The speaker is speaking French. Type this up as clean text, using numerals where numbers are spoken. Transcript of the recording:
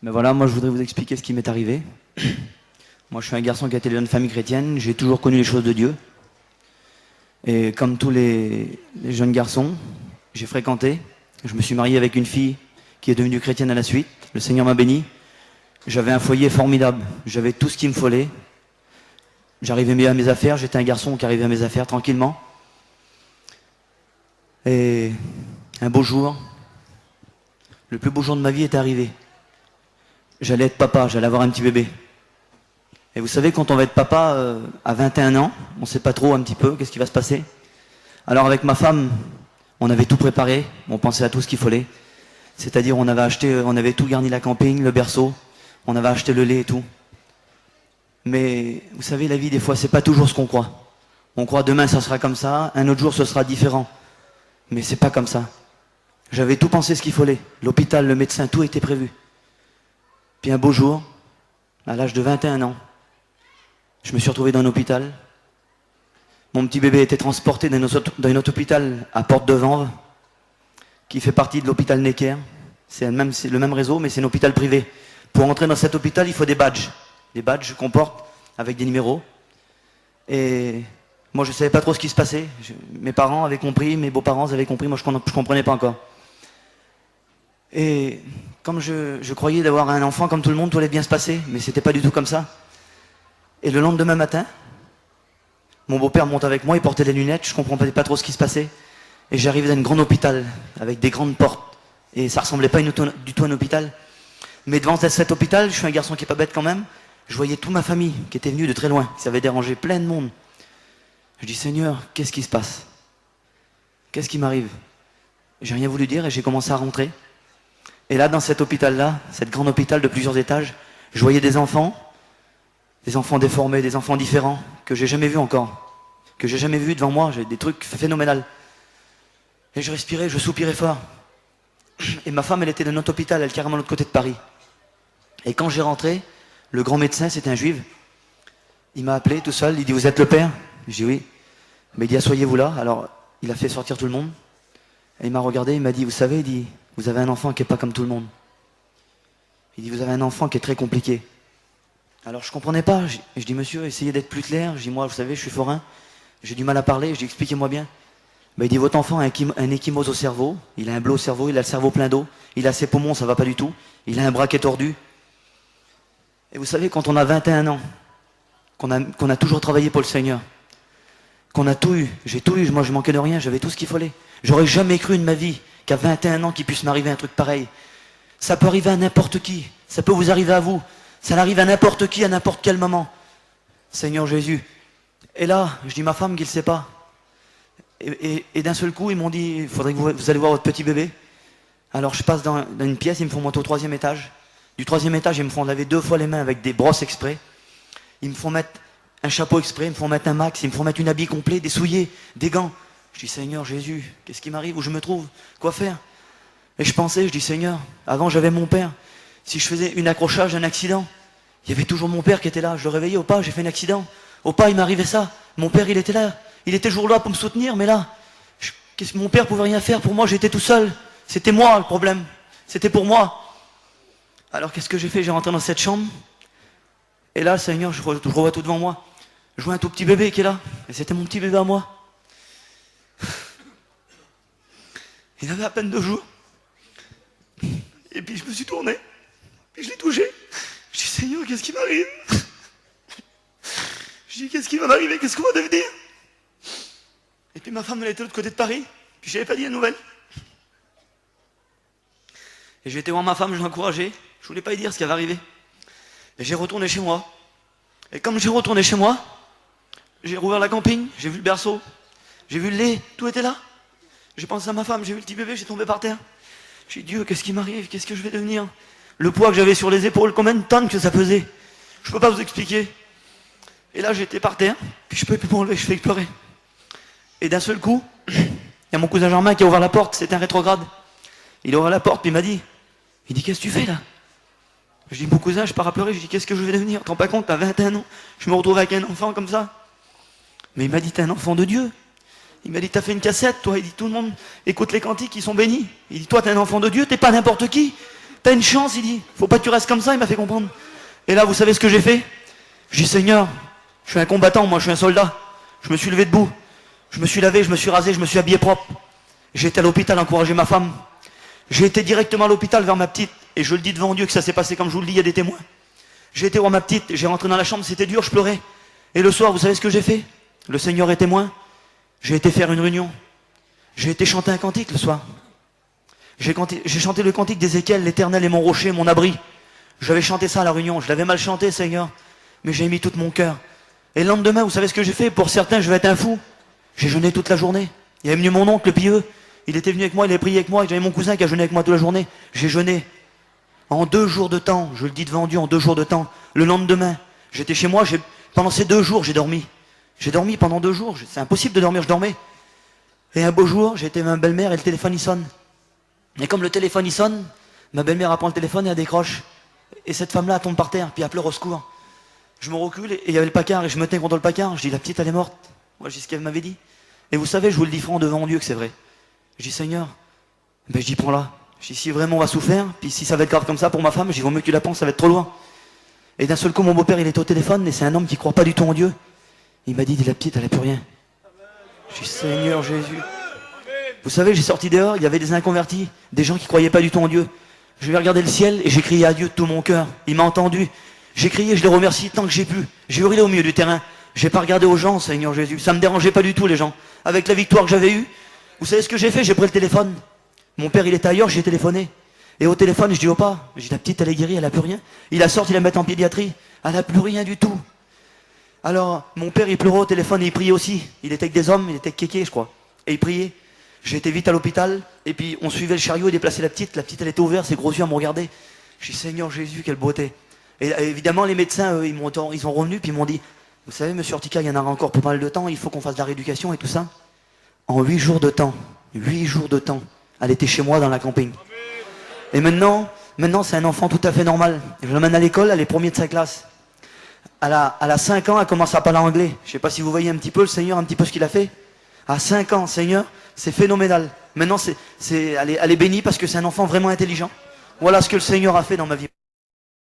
Ben voilà, moi je voudrais vous expliquer ce qui m'est arrivé. Moi je suis un garçon qui a été élevé dans une famille chrétienne, j'ai toujours connu les choses de Dieu. Et comme tous les jeunes garçons, j'ai fréquenté. Je me suis marié avec une fille qui est devenue chrétienne à la suite. Le Seigneur m'a béni. J'avais un foyer formidable, j'avais tout ce qu'il me fallait. J'arrivais mieux à mes affaires, j'étais un garçon qui arrivait à mes affaires tranquillement. Et un beau jour, le plus beau jour de ma vie est arrivé. J'allais être papa, j'allais avoir un petit bébé. Et vous savez, quand on va être papa à 21 ans, on ne sait pas trop un petit peu qu'est-ce qui va se passer. Alors avec ma femme, on avait tout préparé, on pensait à tout ce qu'il fallait. C'est-à-dire on avait acheté, on avait tout garni la camping, le berceau, on avait acheté le lait et tout. Mais vous savez, la vie des fois, c'est pas toujours ce qu'on croit. On croit demain ça sera comme ça, un autre jour ce sera différent. Mais c'est pas comme ça. J'avais tout pensé ce qu'il fallait. L'hôpital, le médecin, tout était prévu. Puis un beau jour, à l'âge de 21 ans, je me suis retrouvé dans un hôpital. Mon petit bébé était transporté dans un autre hôpital à Porte de Vanves, qui fait partie de l'hôpital Necker. C'est le même réseau, mais c'est un hôpital privé. Pour entrer dans cet hôpital, il faut des badges. Des badges qu'on porte avec des numéros. Et moi, je ne savais pas trop ce qui se passait. Mes parents avaient compris, mes beaux-parents avaient compris, moi je ne comprenais pas encore. Et comme je croyais d'avoir un enfant comme tout le monde, tout allait bien se passer, mais c'était pas du tout comme ça. Et le lendemain matin, mon beau-père monte avec moi, il portait des lunettes, je comprenais pas trop ce qui se passait. Et j'arrivais dans un grand hôpital, avec des grandes portes. Et ça ressemblait pas du tout à un hôpital. Mais devant cet hôpital, je suis un garçon qui est pas bête quand même, je voyais toute ma famille qui était venue de très loin, ça avait dérangé plein de monde. Je dis, Seigneur, qu'est-ce qui se passe? Qu'est-ce qui m'arrive? J'ai rien voulu dire et j'ai commencé à rentrer. Et là, dans cet hôpital-là, cet grand hôpital de plusieurs étages, je voyais des enfants déformés, des enfants différents, que j'ai jamais vus encore, que j'ai jamais vus devant moi, j'ai des trucs phénoménaux. Et je respirais, je soupirais fort. Et ma femme, elle était dans notre hôpital, elle carrément de l'autre côté de Paris. Et quand j'ai rentré, le grand médecin, c'était un juif, il m'a appelé tout seul, il dit, vous êtes le père? Je dis oui. Mais il dit, asseyez-vous là. Alors, il a fait sortir tout le monde. Et il m'a regardé, il m'a dit, vous savez, il dit, vous avez un enfant qui n'est pas comme tout le monde. Il dit, vous avez un enfant qui est très compliqué. Alors je comprenais pas, je dis, monsieur, essayez d'être plus clair. Je dis, moi, vous savez, je suis forain, j'ai du mal à parler, je dis, expliquez-moi bien. Ben, il dit, votre enfant a un ecchymose au cerveau, il a un bleu au cerveau, il a le cerveau plein d'eau, il a ses poumons, ça va pas du tout, il a un bras qui est tordu. Et vous savez, quand on a 21 ans, qu'on a toujours travaillé pour le Seigneur, qu'on a tout eu, j'ai tout eu, moi je manquais de rien, j'avais tout ce qu'il fallait. J'aurais jamais cru de ma vie qu'à 21 ans qu'il puisse m'arriver un truc pareil. Ça peut arriver à n'importe qui, ça peut vous arriver à vous, ça arrive à n'importe qui, à n'importe quel moment. Seigneur Jésus. Et là, je dis ma femme qui ne le sait pas. Et d'un seul coup, ils m'ont dit, il faudrait que vous allez voir votre petit bébé. Alors je passe dans une pièce, ils me font monter au 3e étage. Du 3e étage, ils me font laver 2 fois les mains avec des brosses exprès. Ils me font mettre un chapeau exprès, ils me font mettre un max, ils me font mettre une habit complet, des souliers, des gants. Je dis, Seigneur Jésus, qu'est-ce qui m'arrive, où je me trouve, quoi faire? Et je pensais, je dis, Seigneur, avant j'avais mon père. Si je faisais un accrochage, un accident, il y avait toujours mon père qui était là. Je le réveillais, Opa, j'ai fait un accident. Opa, il m'arrivait ça. Mon père, il était là. Il était toujours là pour me soutenir, mais là, qu'est-ce que mon père pouvait rien faire pour moi, j'étais tout seul. C'était moi le problème. C'était pour moi. Alors qu'est-ce que j'ai fait? J'ai rentré dans cette chambre. Et là, Seigneur, je revois tout devant moi. Je vois un tout petit bébé qui est là. Et c'était mon petit bébé à moi. Il avait à peine 2 jours. Et puis je me suis tourné. Et je l'ai touché. Je dis, Seigneur, qu'est-ce qui m'arrive? Je dis, qu'est-ce qui va m'arriver? Qu'est-ce qu'on va devenir? Et puis ma femme, elle était de l'autre côté de Paris. Puis je n'avais pas dit la nouvelle. Et j'ai été voir ma femme, je l'ai encouragée. Je voulais pas lui dire ce qui avait arrivé. Et j'ai retourné chez moi. Et comme j'ai retourné chez moi, j'ai rouvert la camping, j'ai vu le berceau, j'ai vu le lait, tout était là. J'ai pensé à ma femme, j'ai vu le petit bébé, j'ai tombé par terre. J'ai dit, Dieu, qu'est-ce qui m'arrive? Qu'est-ce que je vais devenir? Le poids que j'avais sur les épaules, combien de tonnes que ça pesait? Je peux pas vous expliquer. Et là, j'étais par terre, puis je peux plus m'enlever, je fais pleurer. Et d'un seul coup, il y a mon cousin Germain qui a ouvert la porte, c'était un rétrograde. Il a ouvert la porte, puis il m'a dit, qu'est-ce que tu fais là? Je dis, mon cousin, je pars à pleurer, je dis, qu'est-ce que je vais devenir? Tu te rends pas compte, t'as 21 ans, je me retrouve avec un enfant comme ça. Mais il m'a dit, t'es un enfant de Dieu. Il m'a dit, t'as fait une cassette, toi. Il dit, tout le monde écoute les cantiques, ils sont bénis. Il dit, toi, t'es un enfant de Dieu, t'es pas n'importe qui. T'as une chance, il dit. Faut pas que tu restes comme ça, il m'a fait comprendre. Et là, vous savez ce que j'ai fait? J'ai dit, Seigneur, je suis un combattant, moi, je suis un soldat. Je me suis levé debout. Je me suis lavé, je me suis rasé, je me suis habillé propre. J'ai été à l'hôpital encourager ma femme. J'ai été directement à l'hôpital vers ma petite. Et je le dis devant Dieu que ça s'est passé comme je vous le dis, il y a des témoins. J'ai été voir ma petite, j'ai rentré dans la chambre, c'était dur, je pleurais. Et le soir, vous savez ce que j'ai fait? Le Seigneur est témoin. J'ai été faire une réunion. J'ai été chanter un cantique le soir. J'ai chanté le cantique d'Ézéchiel, l'Éternel est mon rocher, mon abri. J'avais chanté ça à la réunion, je l'avais mal chanté, Seigneur. Mais j'ai mis tout mon cœur. Et le lendemain, vous savez ce que j'ai fait? Pour certains, je vais être un fou. J'ai jeûné toute la journée. Il y avait venu mon oncle, le pieux. Il était venu avec moi, il avait prié avec moi. J'avais mon cousin qui a jeûné avec moi toute la journée. J'ai jeûné. En 2 jours de temps, je le dis devant Dieu, en 2 jours de temps. Le lendemain, j'étais chez moi, pendant ces 2 jours, j'ai dormi. J'ai dormi pendant 2 jours. C'est impossible de dormir, je dormais. Et un beau jour, j'étais avec ma belle-mère et le téléphone il sonne. Et comme le téléphone il sonne, ma belle-mère apprend le téléphone et elle décroche. Et cette femme-là elle tombe par terre, puis elle pleure au secours. Je me recule et il y avait le placard et je me tenais contre le placard. Je dis, la petite elle est morte. Moi je dis ce qu'elle m'avait dit. Et vous savez, je vous le dis franc devant Dieu que c'est vrai. Je dis, Seigneur, ben je dis, prends-la. Je dis, si vraiment on va souffrir, puis si ça va être grave comme ça pour ma femme, je dis, vaut mieux que tu la penses, ça va être trop loin. Et d'un seul coup, mon beau-père il était au téléphone et c'est un homme qui croit pas du tout en Dieu. Il m'a dit, la petite elle a plus rien. Je dis, Seigneur Jésus. Vous savez, j'ai sorti dehors, il y avait des inconvertis, des gens qui croyaient pas du tout en Dieu. Je vais regarder le ciel et j'ai crié à Dieu de tout mon cœur. Il m'a entendu. J'ai crié, je les remercie tant que j'ai pu. J'ai hurlé au milieu du terrain. J'ai pas regardé aux gens, Seigneur Jésus. Ça me dérangeait pas du tout, les gens. Avec la victoire que j'avais eue, vous savez ce que j'ai fait? J'ai pris le téléphone. Mon père, il était ailleurs, j'ai téléphoné. Et au téléphone, je dis, opa, je dis, la petite, elle est guérie, elle a plus rien. Il a sorti, il la met en pédiatrie. Elle a plus rien du tout. Alors, mon père, il pleurait au téléphone et il priait aussi. Il était avec des hommes, il était avec Kéké, je crois. Et il priait. J'ai été vite à l'hôpital, et puis on suivait le chariot et déplaçait la petite. La petite, elle était ouverte, ses gros yeux à me regarder. Je dis, Seigneur Jésus, quelle beauté. Et évidemment, les médecins, eux, ils sont revenus, puis ils m'ont dit, vous savez, monsieur Ortica, il y en aura encore pour pas mal de temps, il faut qu'on fasse de la rééducation et tout ça. En 8 jours de temps, elle était chez moi dans la campagne. Et maintenant, c'est un enfant tout à fait normal. Je l'emmène à l'école, elle est première de sa classe. Elle a 5 ans, elle commence à parler anglais. Je sais pas si vous voyez un petit peu le Seigneur, un petit peu ce qu'il a fait. À 5 ans, Seigneur, c'est phénoménal. Maintenant, elle est bénie parce que c'est un enfant vraiment intelligent. Voilà ce que le Seigneur a fait dans ma vie.